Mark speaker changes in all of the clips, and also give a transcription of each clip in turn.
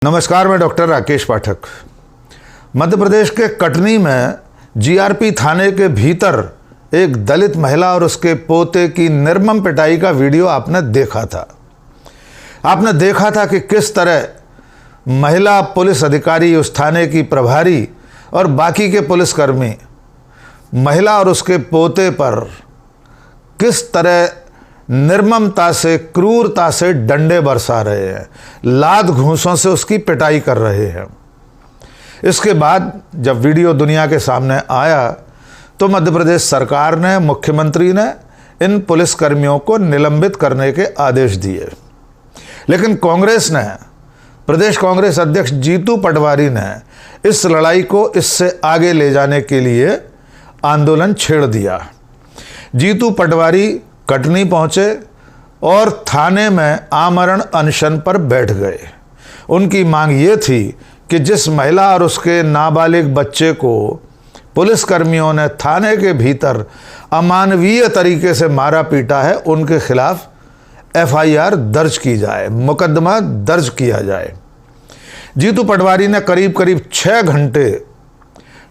Speaker 1: नमस्कार, मैं डॉक्टर राकेश पाठक। मध्य प्रदेश के कटनी में जीआरपी थाने के भीतर एक दलित महिला और उसके पोते की निर्मम पिटाई का वीडियो आपने देखा था। आपने देखा था कि किस तरह महिला पुलिस अधिकारी, उस थाने की प्रभारी और बाकी के पुलिसकर्मी महिला और उसके पोते पर किस तरह निर्ममता से, क्रूरता से डंडे बरसा रहे हैं, लात घूंसों से उसकी पिटाई कर रहे हैं। इसके बाद जब वीडियो दुनिया के सामने आया तो मध्य प्रदेश सरकार ने, मुख्यमंत्री ने इन पुलिसकर्मियों को निलंबित करने के आदेश दिए। लेकिन कांग्रेस ने, प्रदेश कांग्रेस अध्यक्ष जीतू पटवारी ने इस लड़ाई को इससे आगे ले जाने के लिए आंदोलन छेड़ दिया। जीतू पटवारी कटनी पहुंचे और थाने में आमरण अनशन पर बैठ गए। उनकी मांग ये थी कि जिस महिला और उसके नाबालिग बच्चे को पुलिसकर्मियों ने थाने के भीतर अमानवीय तरीके से मारा पीटा है, उनके खिलाफ एफआईआर दर्ज की जाए, मुकदमा दर्ज किया जाए। जीतू पटवारी ने करीब करीब 6 घंटे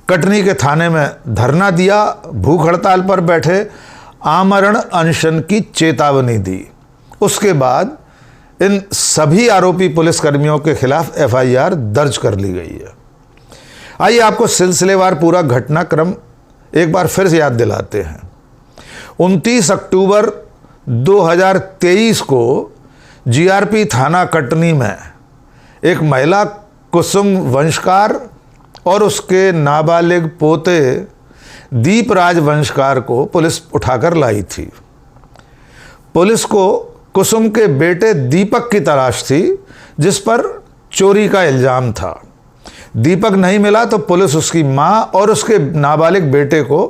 Speaker 1: कटनी के थाने में धरना दिया, भूख हड़ताल पर बैठे, आमरण अनशन की चेतावनी दी। उसके बाद इन सभी आरोपी पुलिसकर्मियों के खिलाफ एफआईआर दर्ज कर ली गई है। आइए आपको सिलसिलेवार पूरा घटनाक्रम एक बार फिर से याद दिलाते हैं। 29 अक्टूबर 2023 को जीआरपी थाना कटनी में एक महिला कुसुम वंशकार और उसके नाबालिग पोते दीपराज वंशकार को पुलिस उठाकर लाई थी। पुलिस को कुसुम के बेटे दीपक की तलाश थी, जिस पर चोरी का इल्जाम था। दीपक नहीं मिला तो पुलिस उसकी मां और उसके नाबालिग बेटे को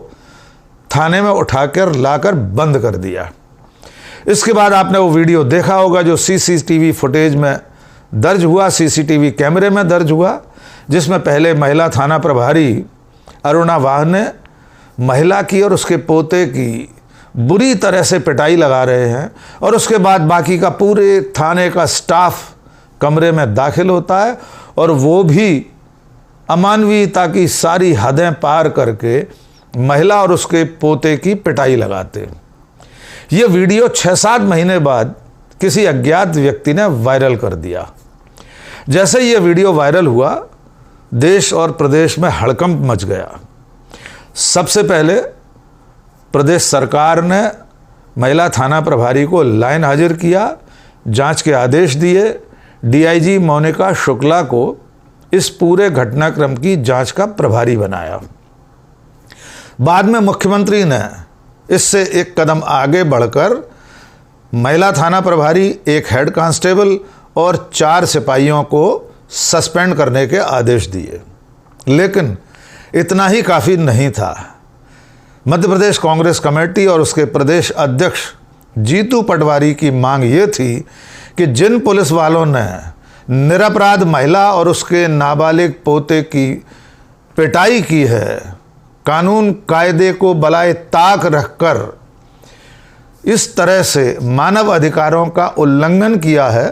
Speaker 1: थाने में उठाकर लाकर बंद कर दिया। इसके बाद आपने वो वीडियो देखा होगा जो सीसीटीवी फुटेज में दर्ज हुआ, सीसीटीवी कैमरे में दर्ज हुआ, जिसमें पहले महिला थाना प्रभारी अरुणा वाह ने महिला की और उसके पोते की बुरी तरह से पिटाई लगा रहे हैं और उसके बाद बाकी का पूरे थाने का स्टाफ कमरे में दाखिल होता है और वो भी अमानवीयता की सारी हदें पार करके महिला और उसके पोते की पिटाई लगाते। ये वीडियो 6-7 महीने बाद किसी अज्ञात व्यक्ति ने वायरल कर दिया। जैसे ये वीडियो वायरल हुआ, देश और प्रदेश में हड़कंप मच गया। सबसे पहले प्रदेश सरकार ने महिला थाना प्रभारी को लाइन हाजिर किया, जांच के आदेश दिए, डीआईजी मोनिका शुक्ला को इस पूरे घटनाक्रम की जांच का प्रभारी बनाया। बाद में मुख्यमंत्री ने इससे एक कदम आगे बढ़कर महिला थाना प्रभारी, एक हेड कांस्टेबल और 4 सिपाहियों को सस्पेंड करने के आदेश दिए। लेकिन इतना ही काफ़ी नहीं था। मध्य प्रदेश कांग्रेस कमेटी और उसके प्रदेश अध्यक्ष जीतू पटवारी की मांग ये थी कि जिन पुलिस वालों ने निरपराध महिला और उसके नाबालिग पोते की पिटाई की है, कानून कायदे को बलाए ताक रखकर इस तरह से मानव अधिकारों का उल्लंघन किया है,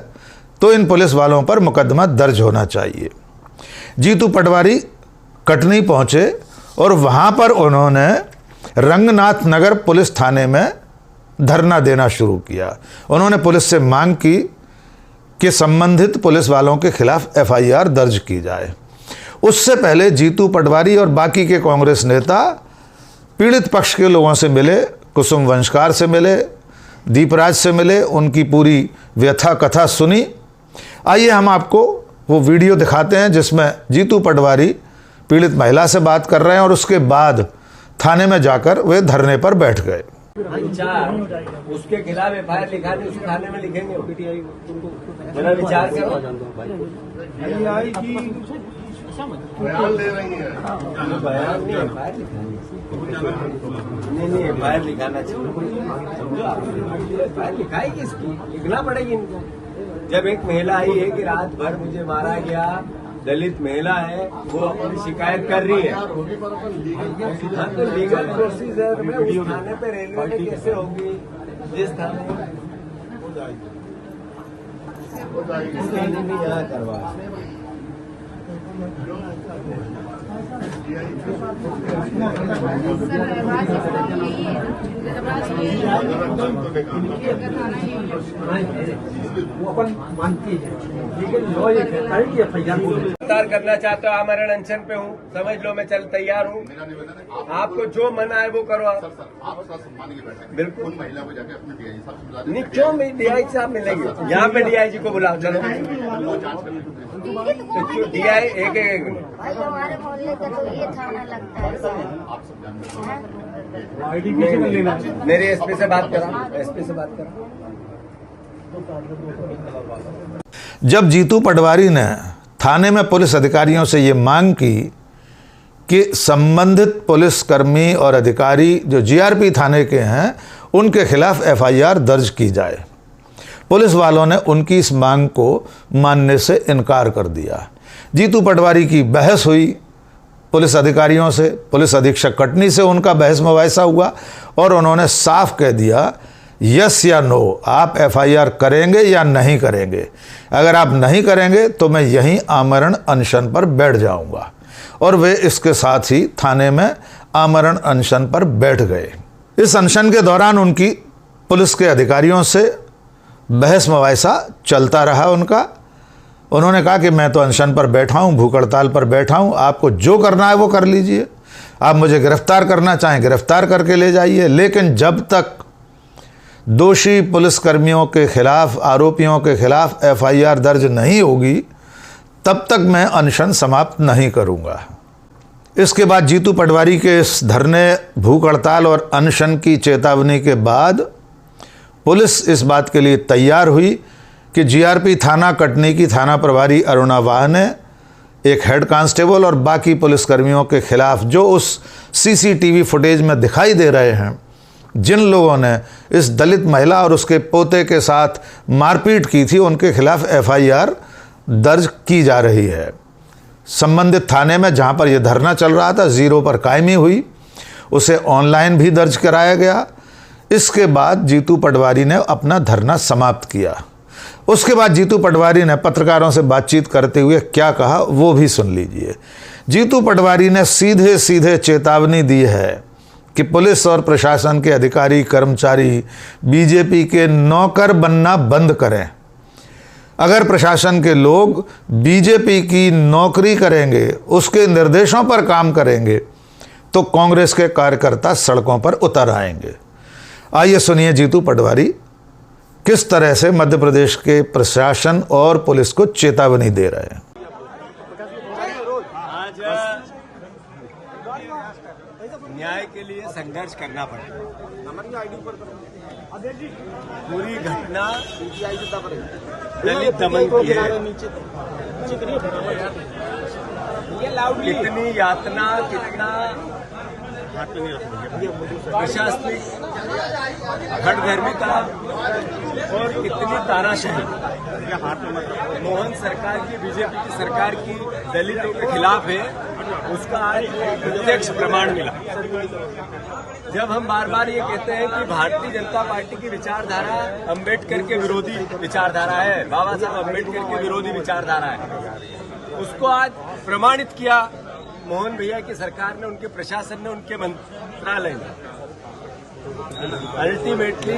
Speaker 1: तो इन पुलिस वालों पर मुकदमा दर्ज होना चाहिए। जीतू पटवारी कटनी पहुंचे और वहां पर उन्होंने रंगनाथ नगर पुलिस थाने में धरना देना शुरू किया। उन्होंने पुलिस से मांग की कि संबंधित पुलिस वालों के खिलाफ एफआईआर दर्ज की जाए। उससे पहले जीतू पटवारी और बाकी के कांग्रेस नेता पीड़ित पक्ष के लोगों से मिले, कुसुम वंशकार से मिले, दीपराज से मिले, उनकी पूरी व्यथा कथा सुनी। आइए हम आपको वो वीडियो दिखाते हैं जिसमें जीतू पटवारी पीड़ित महिला से बात कर रहे हैं और उसके बाद थाने में जाकर वे धरने पर बैठ गए।
Speaker 2: उसके खिलाफ एफआईआर लिखा दे, उसी थाने में लिखेंगे। मेरा विचार करो। नहीं, एफआईआर लिखाना चाहिए। एफआईआर लिखाएगी, इसकी लिखना पड़ेगी इनको। जब एक महिला आई है कि रात भर मुझे मारा गया, दलित महिला है, वो अपनी शिकायत कर रही है, हाँ, तो लीगल प्रोसीजर में उस थाने पे रेलवे में कैसे होगी? जिस थाने यहाँ करवा गिरफ्तार करना चाहते हो, आमरण अनशन पे हूँ, समझ लो मैं चल तैयार हूँ। आपको जो मन आए वो करो आप। बिल्कुल
Speaker 3: महिला को जाके अपने डीआईजी साहब से मिला
Speaker 2: नहीं, क्यों डीआईजी साहब मिलेंगे? यहाँ पे डीआईजी को बुलाओ, चलो डीआई एक
Speaker 4: भाई हमारे मोहल्ले का तो ये थाना लगता है।
Speaker 2: मेरे एसपी से बात करा, एसपी से बात करा।
Speaker 1: जब जीतू पटवारी ने थाने में पुलिस अधिकारियों से ये मांग की कि संबंधित पुलिसकर्मी और अधिकारी जो जीआरपी थाने के हैं उनके खिलाफ एफआईआर दर्ज की जाए, पुलिस वालों ने उनकी इस मांग को मानने से इनकार कर दिया। जीतू पटवारी की बहस हुई पुलिस अधिकारियों से, पुलिस अधीक्षक कटनी से उनका बहस मुबाहिसा हुआ और उन्होंने साफ कह दिया यस या नो, आप एफआईआर करेंगे या नहीं करेंगे। अगर आप नहीं करेंगे तो मैं यहीं आमरण अनशन पर बैठ जाऊंगा। और वे इसके साथ ही थाने में आमरण अनशन पर बैठ गए। इस अनशन के दौरान उनकी पुलिस के अधिकारियों से बहस मुबाहिसा चलता रहा उनका। उन्होंने कहा कि मैं तो अनशन पर बैठा हूँ, भूख हड़ताल पर बैठा हूँ, आपको जो करना है वो कर लीजिए, आप मुझे गिरफ्तार करना चाहें गिरफ्तार करके ले जाइए, लेकिन जब तक दोषी पुलिसकर्मियों के खिलाफ, आरोपियों के खिलाफ एफआईआर दर्ज नहीं होगी तब तक मैं अनशन समाप्त नहीं करूंगा। इसके बाद जीतू पटवारी के इस धरने, भूख हड़ताल और अनशन की चेतावनी के बाद पुलिस इस बात के लिए तैयार हुई कि जीआरपी थाना कटनी की थाना प्रभारी अरुणा वाह ने एक हेड कांस्टेबल और बाकी पुलिसकर्मियों के खिलाफ जो उस सीसीटीवी फुटेज में दिखाई दे रहे हैं, जिन लोगों ने इस दलित महिला और उसके पोते के साथ मारपीट की थी, उनके खिलाफ एफआईआर दर्ज की जा रही है। संबंधित थाने में जहां पर यह धरना चल रहा था, जीरो पर कायमी हुई, उसे ऑनलाइन भी दर्ज कराया गया। इसके बाद जीतू पटवारी ने अपना धरना समाप्त किया। उसके बाद जीतू पटवारी ने पत्रकारों से बातचीत करते हुए क्या कहा वो भी सुन लीजिए। जीतू पटवारी ने सीधे सीधे चेतावनी दी है कि पुलिस और प्रशासन के अधिकारी कर्मचारी बीजेपी के नौकर बनना बंद करें। अगर प्रशासन के लोग बीजेपी की नौकरी करेंगे, उसके निर्देशों पर काम करेंगे, तो कांग्रेस के कार्यकर्ता सड़कों पर उतर आएंगे। आइए सुनिए जीतू पटवारी किस तरह से मध्य प्रदेश के प्रशासन और पुलिस को चेतावनी दे रहे हैं।
Speaker 2: आज न्याय के लिए संघर्ष करना पड़ेगा। पूरी घटना दलित दमन की है। कितनी यातना, कितना प्रशासनिक हठधर्मिता और कितनी तानाशाही मोहन सरकार की, बीजेपी की सरकार की दलितों के खिलाफ है, उसका आज प्रत्यक्ष प्रमाण मिला। जब हम बार बार ये कहते हैं कि भारतीय जनता पार्टी की विचारधारा अंबेडकर के विरोधी विचारधारा है, बाबा साहब अंबेडकर के विरोधी विचारधारा है, उसको आज प्रमाणित किया मोहन भैया की सरकार ने, उनके प्रशासन ने, उनके मंत्रालय ने। अल्टीमेटली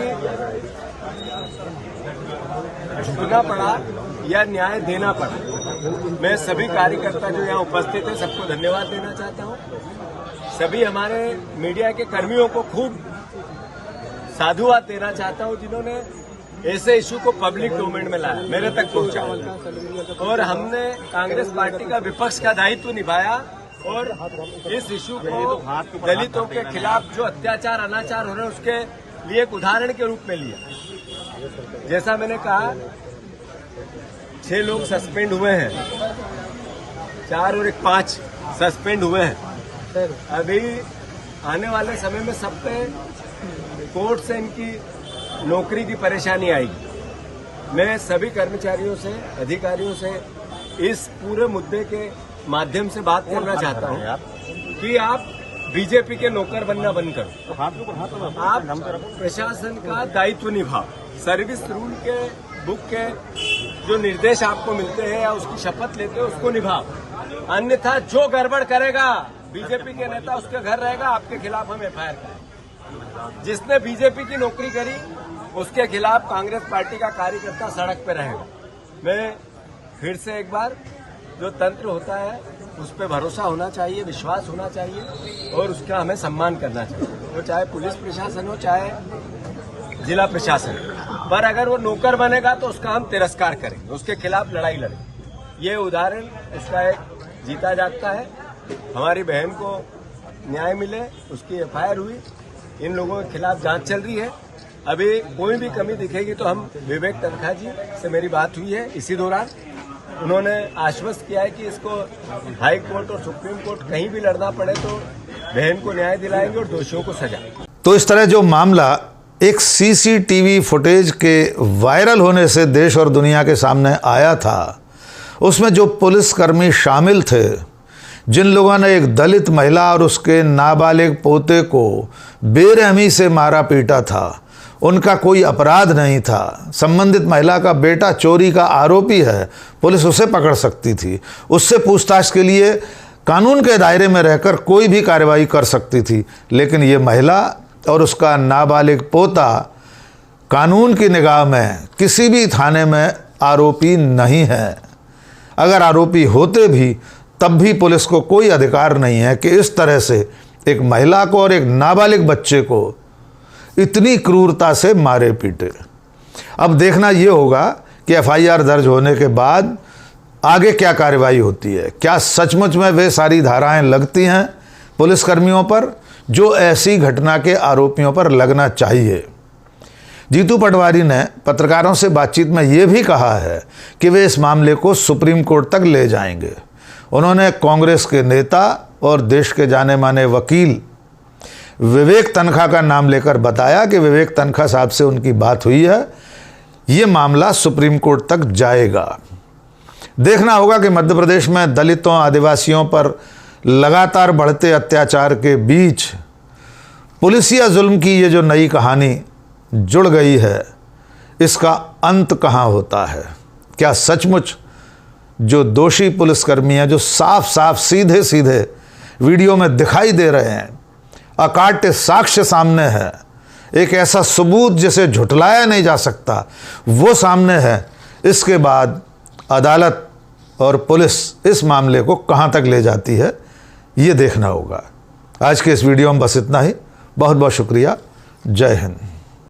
Speaker 2: झुकना पड़ा या न्याय देना पड़ा। मैं सभी कार्यकर्ता जो यहाँ उपस्थित हैं सबको धन्यवाद देना चाहता हूँ। सभी हमारे मीडिया के कर्मियों को खूब साधुवाद देना चाहता हूँ जिन्होंने ऐसे इशू को पब्लिक डोमेन में लाया, मेरे तक पहुंचाया। और हमने कांग्रेस पार्टी का विपक्ष का दायित्व निभाया और इस इशू को दलितों के खिलाफ जो अत्याचार, अनाचार हो रहे हैं उसके लिए एक उदाहरण के रूप में लिया। जैसा मैंने कहा, 6 लोग सस्पेंड हुए हैं, 4 और 1 5 सस्पेंड हुए हैं। अभी आने वाले समय में सब पे कोर्ट से इनकी नौकरी की परेशानी आएगी। मैं सभी कर्मचारियों से, अधिकारियों से इस पूरे मुद्दे के माध्यम से बात करना चाहता हूं कि आप बीजेपी के नौकर बनना बंद करो। आप प्रशासन का दायित्व निभाओ, सर्विस रूल के बुक के जो निर्देश आपको मिलते हैं या उसकी शपथ लेते हो उसको निभाओ। अन्यथा जो गड़बड़ करेगा बीजेपी के नेता उसके घर रहेगा, आपके खिलाफ हम एफआईआर करेंगे। जिसने बीजेपी की नौकरी करी उसके खिलाफ कांग्रेस पार्टी का कार्यकर्ता सड़क पर रहेगा। मैं फिर से एक बार, जो तंत्र होता है उस पर भरोसा होना चाहिए, विश्वास होना चाहिए और उसका हमें सम्मान करना चाहिए, वो चाहे पुलिस प्रशासन हो चाहे जिला प्रशासन। पर अगर वो नौकर बनेगा तो उसका हम तिरस्कार करेंगे, उसके खिलाफ लड़ाई लड़ेंगे। ये उदाहरण उसका एक जीता जागता है। हमारी बहन को न्याय मिले, उसकी एफआईआर हुई, इन लोगों के खिलाफ जांच चल रही है। अभी कोई भी कमी दिखेगी तो हम विवेक तनखा जी से मेरी बात हुई है इसी दौरान, उन्होंने आश्वस्त किया है कि इसको हाई कोर्ट और सुप्रीम कोर्ट कहीं भी लड़ना पड़े तो बहन को न्याय दिलाएंगे और दोषियों को सजा।
Speaker 1: तो इस तरह जो मामला एक सीसीटीवी फुटेज के वायरल होने से देश और दुनिया के सामने आया था, उसमें जो पुलिसकर्मी शामिल थे, जिन लोगों ने एक दलित महिला और उसके नाबालिग पोते को बेरहमी से मारा पीटा था, उनका कोई अपराध नहीं था। संबंधित महिला का बेटा चोरी का आरोपी है, पुलिस उसे पकड़ सकती थी, उससे पूछताछ के लिए कानून के दायरे में रहकर कोई भी कार्रवाई कर सकती थी। लेकिन ये महिला और उसका नाबालिग पोता कानून की निगाह में किसी भी थाने में आरोपी नहीं है। अगर आरोपी होते भी तब भी पुलिस को कोई अधिकार नहीं है कि इस तरह से एक महिला को और एक नाबालिग बच्चे को इतनी क्रूरता से मारे पीटे। अब देखना ये होगा कि एफआईआर दर्ज होने के बाद आगे क्या कार्रवाई होती है। क्या सचमुच में वे सारी धाराएं लगती हैं पुलिसकर्मियों पर जो ऐसी घटना के आरोपियों पर लगना चाहिए। जीतू पटवारी ने पत्रकारों से बातचीत में ये भी कहा है कि वे इस मामले को सुप्रीम कोर्ट तक ले जाएंगे। उन्होंने कांग्रेस के नेता और देश के जाने माने वकील विवेक तनखा का नाम लेकर बताया कि विवेक तनखा साहब से उनकी बात हुई है, ये मामला सुप्रीम कोर्ट तक जाएगा। देखना होगा कि मध्य प्रदेश में दलितों आदिवासियों पर लगातार बढ़ते अत्याचार के बीच पुलिसिया जुल्म की ये जो नई कहानी जुड़ गई है, इसका अंत कहाँ होता है। क्या सचमुच जो दोषी पुलिसकर्मी हैं, जो साफ साफ सीधे सीधे वीडियो में दिखाई दे रहे हैं, अकाट्य साक्ष्य सामने है, एक ऐसा सबूत जिसे झुटलाया नहीं जा सकता वो सामने है, इसके बाद अदालत और पुलिस इस मामले को कहां तक ले जाती है ये देखना होगा। आज के इस वीडियो में बस इतना ही। बहुत बहुत शुक्रिया। जय हिंद।